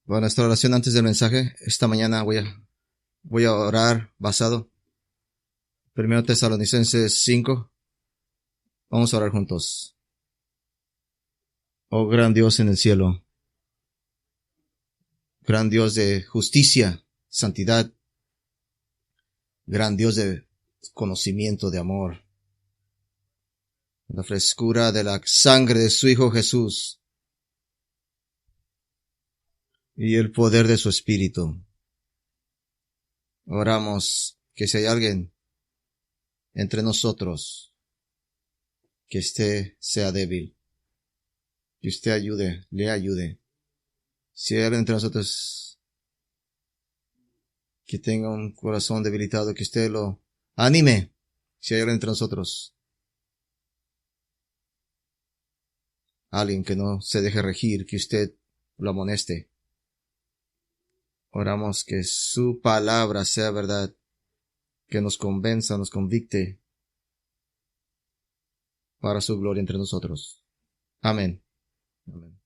Bueno, esta oración antes del mensaje, esta mañana voy a orar basado 1 Tesalonicenses 5. Vamos a orar juntos. Oh gran Dios en el cielo, gran Dios de justicia, santidad, gran Dios de conocimiento, de amor, la frescura de la sangre de su Hijo Jesús y el poder de su Espíritu. Oramos que si hay alguien entre nosotros que sea débil, que usted le ayude. Si hay alguien entre nosotros que tenga un corazón debilitado, que usted lo anime. Si hay alguien entre nosotros, alguien que no se deje regir, que usted lo amoneste. Oramos que su palabra sea verdad, que nos convenza, nos convicte para su gloria entre nosotros. Amén. Amén.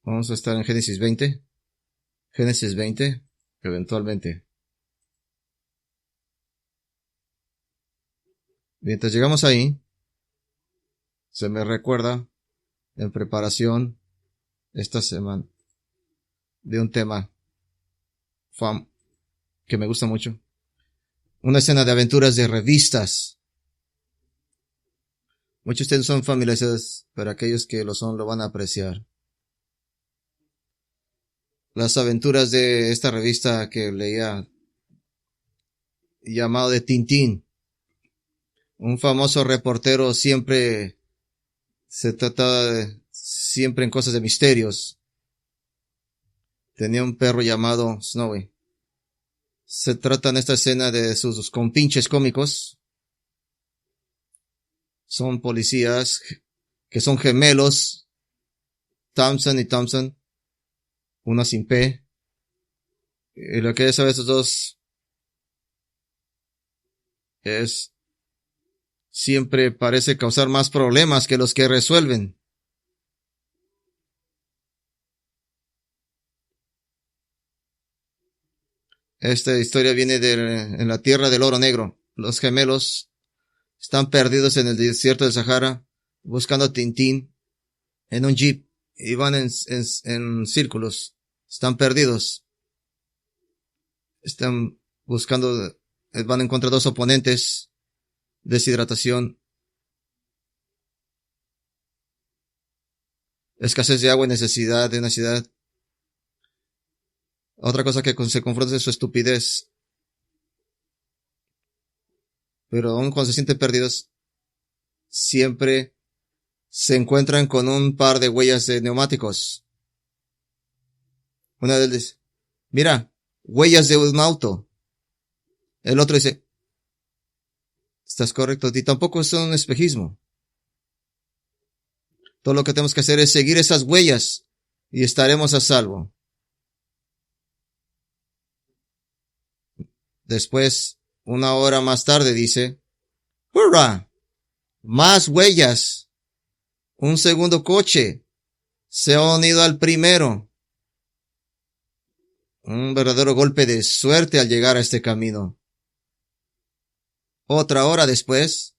Vamos a estar en Génesis 20. Génesis 20, eventualmente. Mientras llegamos ahí, se me recuerda en preparación esta semana de un tema que me gusta mucho. Una escena de aventuras de revistas. Muchos de ustedes son familiarizados, pero aquellos que lo son lo van a apreciar. Las aventuras de esta revista que leía, llamado de Tintín. Un famoso reportero siempre se trataba siempre en cosas de misterios. Tenía un perro llamado Snowy. Se trata en esta escena de sus compinches cómicos. Son policías que son gemelos, Thompson y Thompson, uno sin P. Y lo que sabe estos dos es siempre parece causar más problemas que los que resuelven. Esta historia viene en la tierra del oro negro. Los gemelos están perdidos en el desierto del Sahara, buscando a Tintín en un jeep y van en círculos. Están perdidos. Están buscando, van en contra de dos oponentes. Deshidratación, escasez de agua y necesidad de una ciudad. Otra cosa que se confronta es su estupidez. Pero aun cuando se sienten perdidos, siempre se encuentran con un par de huellas de neumáticos. Una de ellas dice, mira, huellas de un auto. El otro dice, estás correcto, y tampoco es un espejismo. Todo lo que tenemos que hacer es seguir esas huellas y estaremos a salvo. Después, una hora más tarde dice, ¡hurra! Más huellas. Un segundo coche se ha unido al primero. Un verdadero golpe de suerte al llegar a este camino. Otra hora después,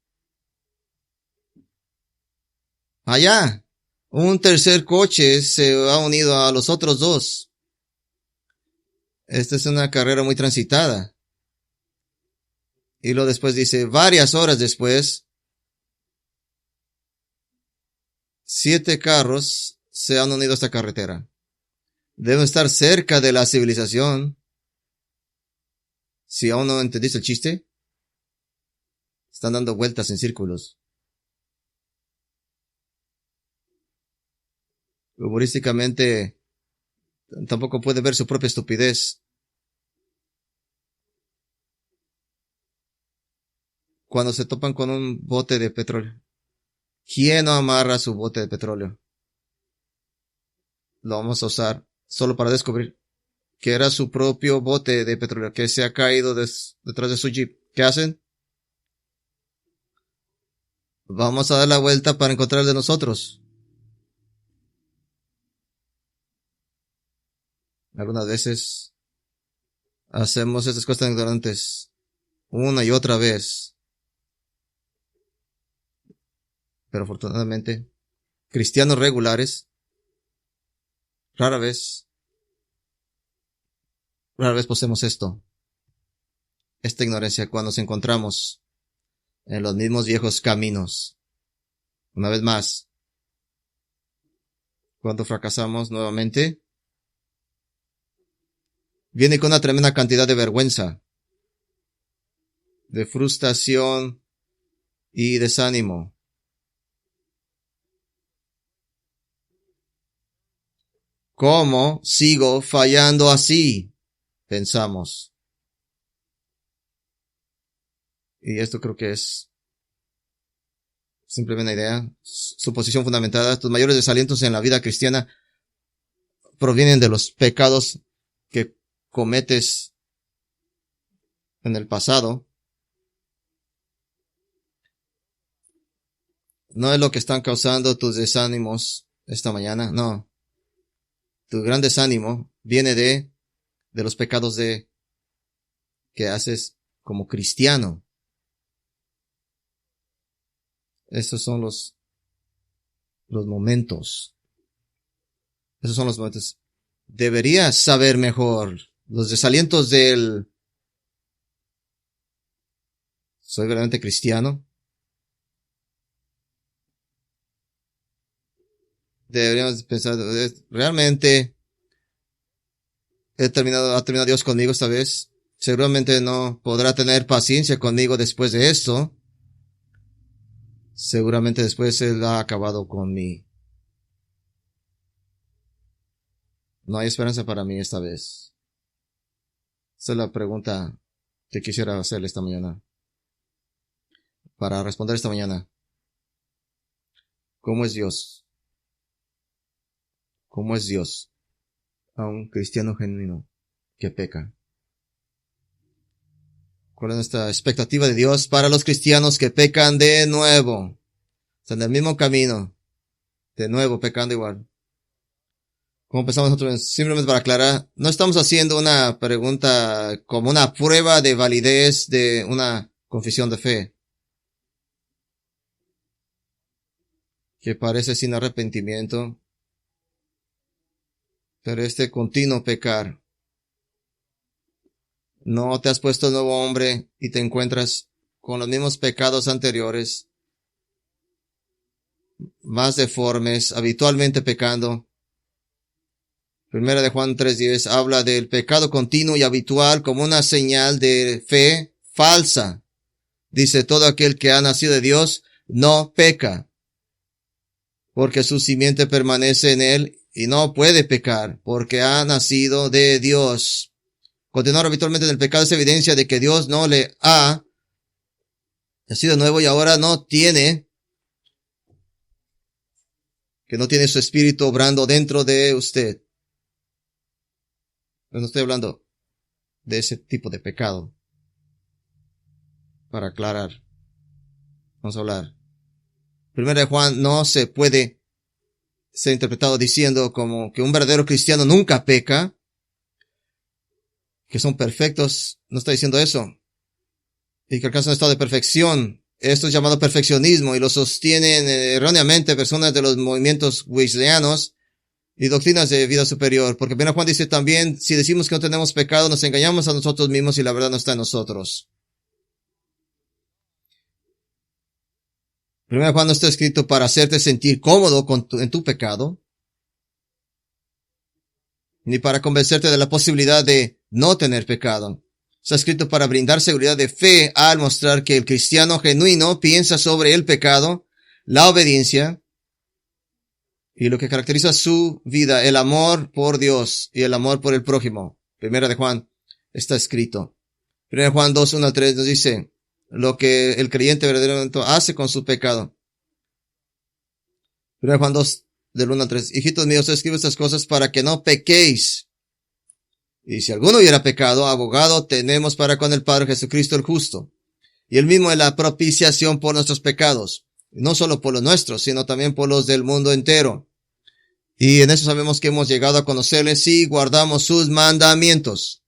allá, un tercer coche se ha unido a los otros dos. Esta es una carrera muy transitada. Y luego después dice, varias horas después, 7 carros se han unido a esta carretera. Deben estar cerca de la civilización. Si aún no entendiste el chiste, están dando vueltas en círculos. Humorísticamente, tampoco puede ver su propia estupidez. Cuando se topan con un bote de petróleo. ¿Quién no amarra su bote de petróleo? Lo vamos a usar solo para descubrir que era su propio bote de petróleo que se ha caído detrás de su jeep. ¿Qué hacen? Vamos a dar la vuelta para encontrar el de nosotros. Algunas veces hacemos estas cosas ignorantes una y otra vez. Pero afortunadamente, cristianos regulares, rara vez poseemos esta ignorancia cuando nos encontramos en los mismos viejos caminos. Una vez más, cuando fracasamos nuevamente, viene con una tremenda cantidad de vergüenza, de frustración y desánimo. ¿Cómo sigo fallando así? Pensamos. Y esto creo que es simplemente una idea, suposición fundamentada. Tus mayores desalientos en la vida cristiana provienen de los pecados que cometes en el pasado. No es lo que están causando tus desánimos esta mañana, no. Tu gran desánimo viene de los pecados que haces como cristiano. Esos son los momentos. Esos son los momentos. Deberías saber mejor. Los desalientos ¿soy verdaderamente cristiano? Deberíamos pensar, ¿realmente ha terminado Dios conmigo esta vez? Seguramente no podrá tener paciencia conmigo después de esto. Seguramente después Él ha acabado con mí. No hay esperanza para mí esta vez. Esa es la pregunta que quisiera hacerle esta mañana. Para responder esta mañana. ¿Cómo es Dios? ¿Cómo es Dios a un cristiano genuino que peca? ¿Cuál es nuestra expectativa de Dios para los cristianos que pecan de nuevo? Están en el mismo camino, de nuevo pecando igual. Como pensamos nosotros, simplemente para aclarar, no estamos haciendo una pregunta como una prueba de validez de una confesión de fe, que parece sin arrepentimiento, pero este continuo pecar. No te has puesto nuevo hombre y te encuentras con los mismos pecados anteriores, más deformes, habitualmente pecando. Primera de Juan 3:10 habla del pecado continuo y habitual como una señal de fe falsa. Dice, todo aquel que ha nacido de Dios no peca, porque su simiente permanece en él y no puede pecar, porque ha nacido de Dios. Continuar habitualmente en el pecado es evidencia de que Dios no le ha nacido nuevo y ahora que no tiene su espíritu obrando dentro de usted. Pero no estoy hablando de ese tipo de pecado. Para aclarar, vamos a hablar. Primera de Juan no se puede ser interpretado diciendo como que un verdadero cristiano nunca peca, que son perfectos, no está diciendo eso, y que alcanzan un estado de perfección. Esto es llamado perfeccionismo y lo sostienen erróneamente personas de los movimientos wesleyanos y doctrinas de vida superior, porque 1 Juan dice también, si decimos que no tenemos pecado, nos engañamos a nosotros mismos y la verdad no está en nosotros. 1 Juan no está escrito para hacerte sentir cómodo en tu pecado, ni para convencerte de la posibilidad de no tener pecado. Está escrito para brindar seguridad de fe al mostrar que el cristiano genuino piensa sobre el pecado, la obediencia y lo que caracteriza su vida, el amor por Dios y el amor por el prójimo. Primera de Juan está escrito. Primera de Juan 2:1-3 nos dice lo que el creyente verdaderamente hace con su pecado. Primera de Juan 2:1-3. Hijitos míos, escribo estas cosas para que no pequéis. Y si alguno hubiera pecado, abogado tenemos para con el Padre, Jesucristo el justo. Y él mismo es la propiciación por nuestros pecados. No solo por los nuestros, sino también por los del mundo entero. Y en eso sabemos que hemos llegado a conocerle si guardamos sus mandamientos.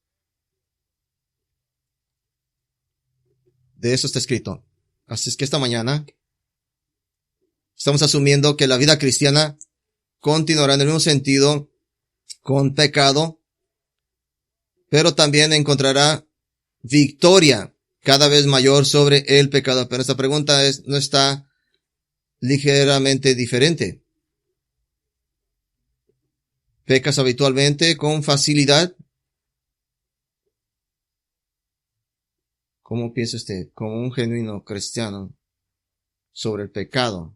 De eso está escrito. Así es que esta mañana estamos asumiendo que la vida cristiana continuará en el mismo sentido con pecado, pero también encontrará victoria cada vez mayor sobre el pecado. Pero esta pregunta no está ligeramente diferente. ¿Pecas habitualmente con facilidad? ¿Cómo piensa usted como un genuino cristiano sobre el pecado?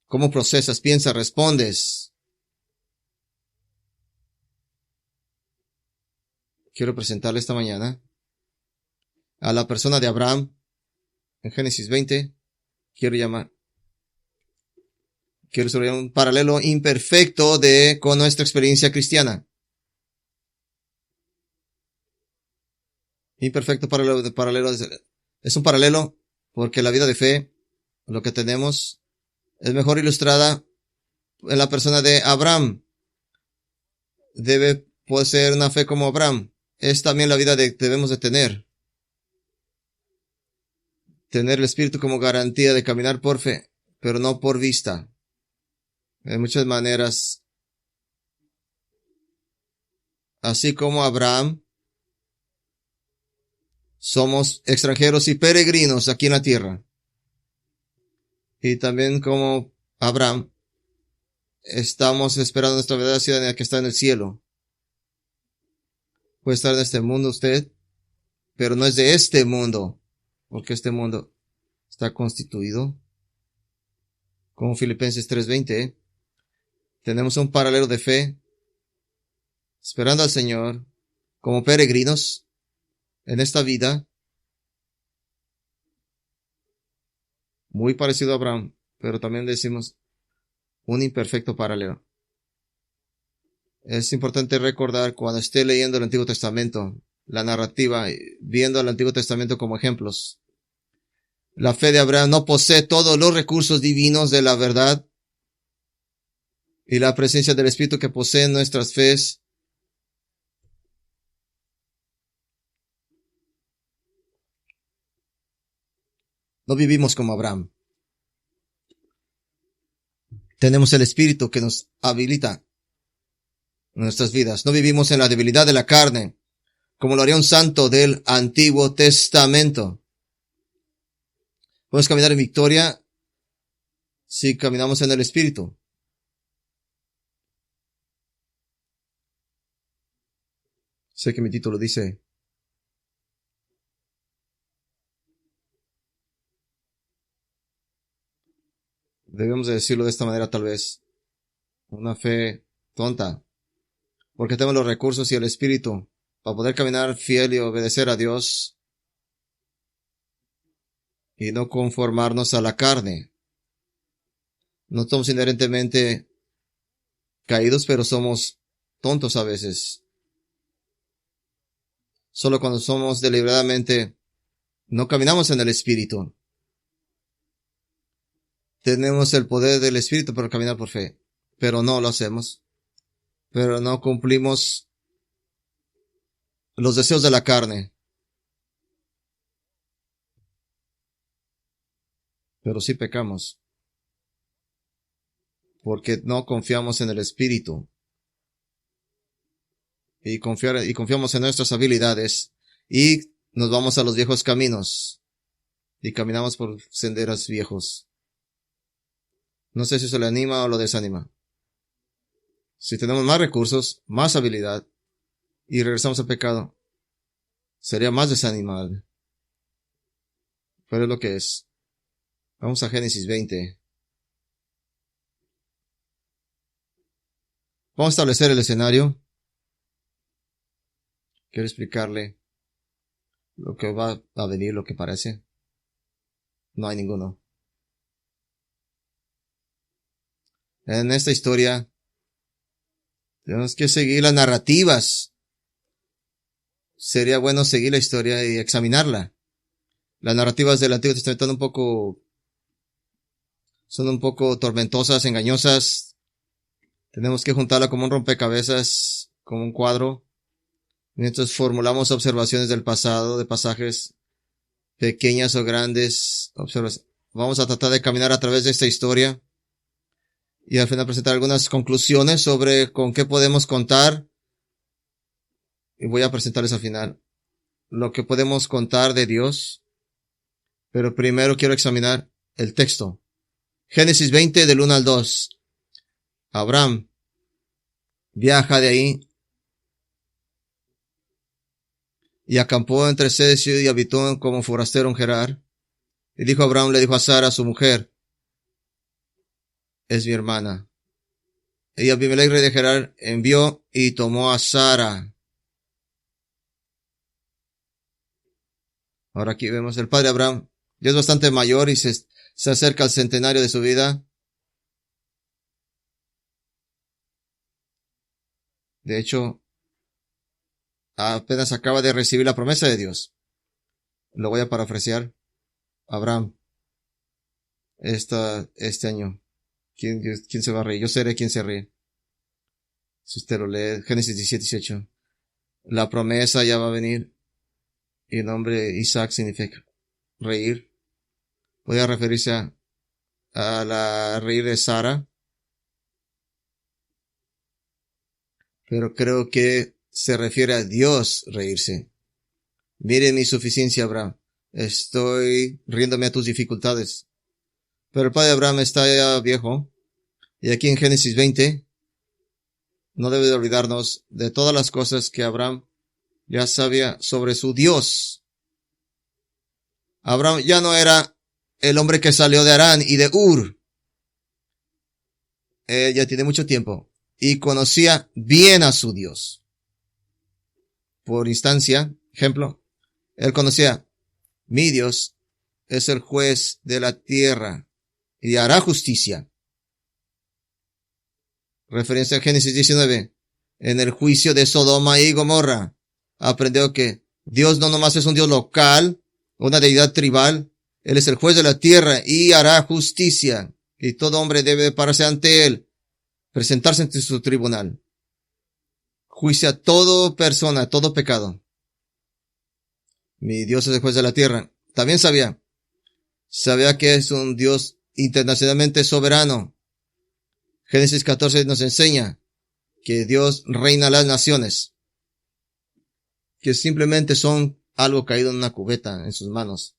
¿Cómo procesas, piensas, respondes? Quiero presentarle esta mañana a la persona de Abraham en Génesis 20. Quiero desarrollar un paralelo imperfecto con nuestra experiencia cristiana. Imperfecto paralelo. Es un paralelo porque la vida de fe, lo que tenemos, es mejor ilustrada en la persona de Abraham. Debe poseer una fe como Abraham. Es también la vida que debemos de tener. Tener el Espíritu como garantía de caminar por fe, pero no por vista. De muchas maneras, así como Abraham, somos extranjeros y peregrinos aquí en la tierra. Y también como Abraham, estamos esperando nuestra verdadera ciudadanía que está en el cielo. Puede estar en este mundo usted, pero no es de este mundo, porque este mundo está constituido, como Filipenses 3:20, tenemos un paralelo de fe, esperando al Señor, como peregrinos en esta vida, muy parecido a Abraham, pero también decimos un imperfecto paralelo. Es importante recordar cuando esté leyendo el Antiguo Testamento, la narrativa, viendo al Antiguo Testamento como ejemplos. La fe de Abraham no posee todos los recursos divinos de la verdad y la presencia del Espíritu que poseen nuestras fees. No vivimos como Abraham. Tenemos el Espíritu que nos habilita en nuestras vidas. No vivimos en la debilidad de la carne, como lo haría un santo del Antiguo Testamento. Podemos caminar en victoria si caminamos en el Espíritu. Sé que mi título dice, debemos de decirlo de esta manera tal vez, una fe tonta, porque tenemos los recursos y el Espíritu para poder caminar fiel y obedecer a Dios y no conformarnos a la carne. No somos inherentemente caídos, pero somos tontos a veces. Solo cuando somos deliberadamente, no caminamos en el Espíritu. Tenemos el poder del Espíritu para caminar por fe, pero no lo hacemos. Pero no cumplimos los deseos de la carne. Pero sí pecamos. Porque no confiamos en el Espíritu. Y confiamos en nuestras habilidades. Y nos vamos a los viejos caminos. Y caminamos por senderos viejos. No sé si eso le anima o lo desanima. Si tenemos más recursos, más habilidad, y regresamos al pecado, sería más desanimable. Pero es lo que es. Vamos a Génesis 20. Vamos a establecer el escenario. Quiero explicarle lo que va a venir, lo que parece. No hay ninguno. En esta historia, tenemos que seguir las narrativas. Sería bueno seguir la historia y examinarla. Las narrativas del Antiguo Testamento son un poco tormentosas, engañosas. Tenemos que juntarla como un rompecabezas, como un cuadro. Mientras formulamos observaciones del pasado, de pasajes pequeñas o grandes. Vamos a tratar de caminar a través de esta historia y al final presentar algunas conclusiones sobre con qué podemos contar. Y voy a presentarles al final lo que podemos contar de Dios. Pero primero quiero examinar el texto. Génesis 20 del 1 al 2. Abraham viaja de ahí y acampó entre Cesio y habitó como forastero en Gerar. Y dijo Abraham, le dijo a Sara, su mujer, es mi hermana. Y Abimelech, rey de Gerar, envió y tomó a Sara. Ahora aquí vemos el padre Abraham. Ya es bastante mayor y se acerca al centenario de su vida. De hecho, apenas acaba de recibir la promesa de Dios. Lo voy a parafrasear. Abraham, este año, ¿quién se va a reír? Yo seré quien se ríe. Si usted lo lee, Génesis 17:18. La promesa ya va a venir. Y el nombre Isaac significa reír. Voy a referirse a la reír de Sara. Pero creo que se refiere a Dios reírse. Mire mi suficiencia, Abraham. Estoy riéndome a tus dificultades. Pero el padre Abraham está ya viejo. Y aquí en Génesis 20, no debe de olvidarnos de todas las cosas que Abraham ya sabía sobre su Dios. Abraham ya no era el hombre que salió de Harán y de Ur. Él ya tiene mucho tiempo y conocía bien a su Dios. Por instancia, ejemplo, él conocía, mi Dios es el juez de la tierra y hará justicia. Referencia a Génesis 19. En el juicio de Sodoma y Gomorra, aprendió que Dios no nomás es un Dios local, una deidad tribal, Él es el juez de la tierra y hará justicia. Y todo hombre debe pararse ante Él, presentarse ante su tribunal. Juicia a toda persona, todo pecado. Mi Dios es el juez de la tierra. También sabía que es un Dios internacionalmente soberano. Génesis 14 nos enseña que Dios reina las naciones, que simplemente son algo caído en una cubeta en sus manos.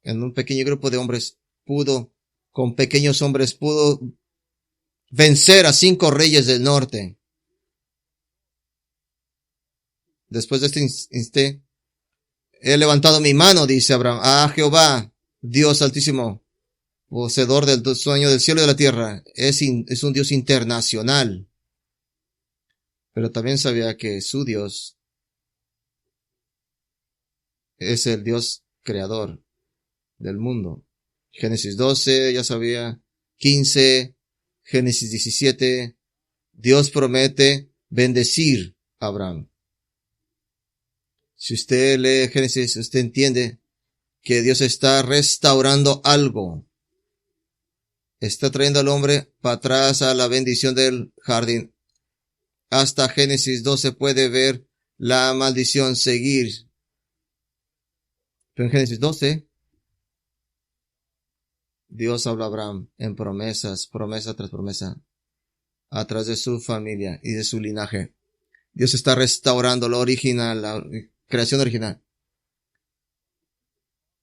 En un pequeño grupo de hombres con pequeños hombres pudo vencer a 5 reyes del norte. Después de este he levantado mi mano, dice Abraham, a Jehová, Dios altísimo, poseedor del sueño del cielo y de la tierra. Es un Dios internacional. Pero también sabía que su Dios es el Dios creador del mundo. Génesis 12, ya sabía. 15, Génesis 17. Dios promete bendecir a Abraham. Si usted lee Génesis, usted entiende que Dios está restaurando algo. Está trayendo al hombre para atrás a la bendición del jardín. Hasta Génesis 12 puede ver la maldición seguir. Pero en Génesis 12, Dios habla a Abraham en promesas, promesa tras promesa, a través de su familia y de su linaje. Dios está restaurando lo original, la creación original.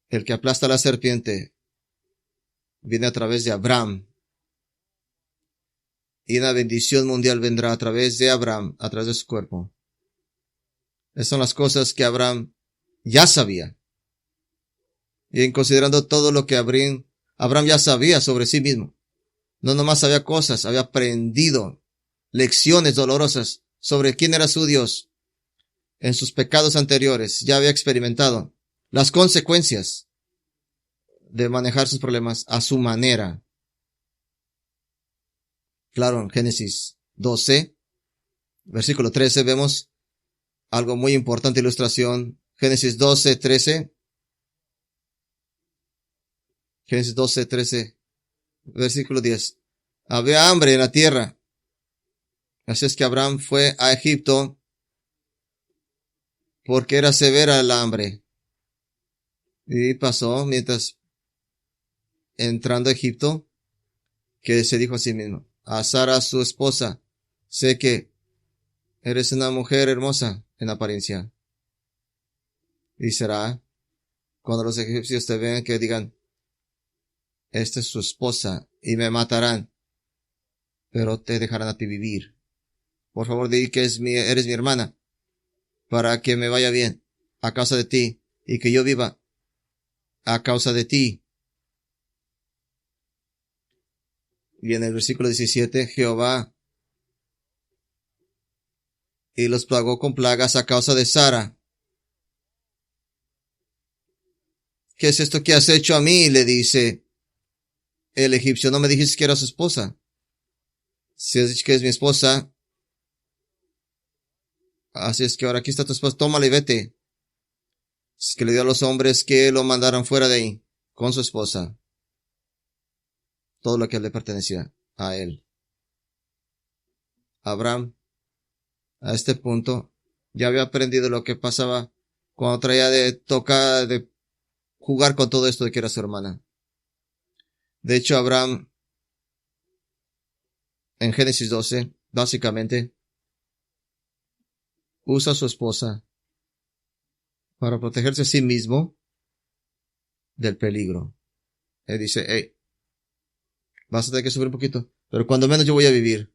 El que aplasta a la serpiente viene a través de Abraham. Y una bendición mundial vendrá a través de Abraham, a través de su cuerpo. Esas son las cosas que Abraham ya sabía. Y en considerando todo lo que Abraham ya sabía sobre sí mismo. No nomás sabía cosas, había aprendido lecciones dolorosas sobre quién era su Dios. En sus pecados anteriores ya había experimentado las consecuencias de manejar sus problemas a su manera. Claro, en Génesis 12, versículo 13, vemos algo muy importante, ilustración. Génesis 12, 13. Génesis 12, 13, versículo 10. Había hambre en la tierra. Así es que Abraham fue a Egipto porque era severa el hambre. Y pasó mientras entrando a Egipto que se dijo a sí mismo, a Sara su esposa, sé que eres una mujer hermosa en apariencia. Y será cuando los egipcios te vean que digan, esta es su esposa y me matarán, pero te dejarán a ti vivir. Por favor, di que eres mi hermana, para que me vaya bien a causa de ti y que yo viva a causa de ti. Y en el versículo 17, Jehová y los plagó con plagas a causa de Sara. ¿Qué es esto que has hecho a mí? Le dice el egipcio, no me dijiste que era su esposa. Si has dicho que es mi esposa, así es que ahora aquí está tu esposa, tómala y vete. Es que le dio a los hombres que lo mandaran fuera de ahí, con su esposa. Todo lo que le pertenecía a él. Abraham, a este punto, ya había aprendido lo que pasaba cuando traía de tocar, de jugar con todo esto de que era su hermana. De hecho, Abraham, en Génesis 12, básicamente, usa a su esposa para protegerse a sí mismo del peligro. Él dice, hey, vas a tener que sufrir un poquito, pero cuando menos yo voy a vivir.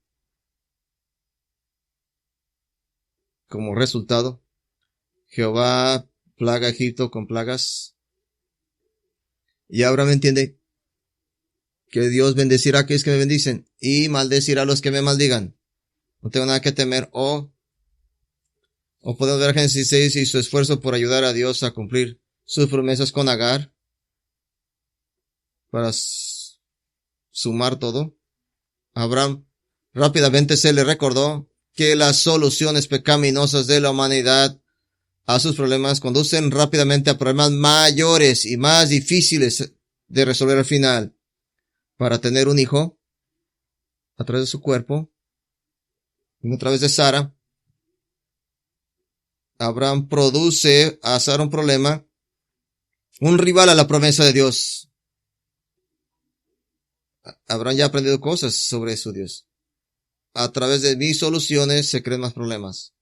Como resultado, Jehová plaga a Egipto con plagas. Y Abraham entiende que Dios bendecirá a aquellos que me bendicen y maldecirá a los que me maldigan. No tengo nada que temer. O podemos ver Génesis 6 y su esfuerzo por ayudar a Dios a cumplir sus promesas con Agar para sumar todo. Abraham rápidamente se le recordó que las soluciones pecaminosas de la humanidad a sus problemas conducen rápidamente a problemas mayores y más difíciles de resolver al final. Para tener un hijo a través de su cuerpo y a través de Sara, Abraham produce a Sara un problema, un rival a la promesa de Dios. Abraham ya ha aprendido cosas sobre su Dios. A través de mis soluciones se crean más problemas.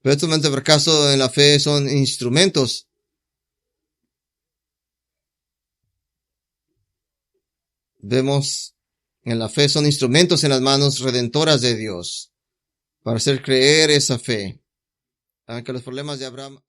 Pero estos momentos de fracaso en la fe son instrumentos. Vemos en la fe son instrumentos en las manos redentoras de Dios para hacer creer esa fe. Aunque los problemas de Abraham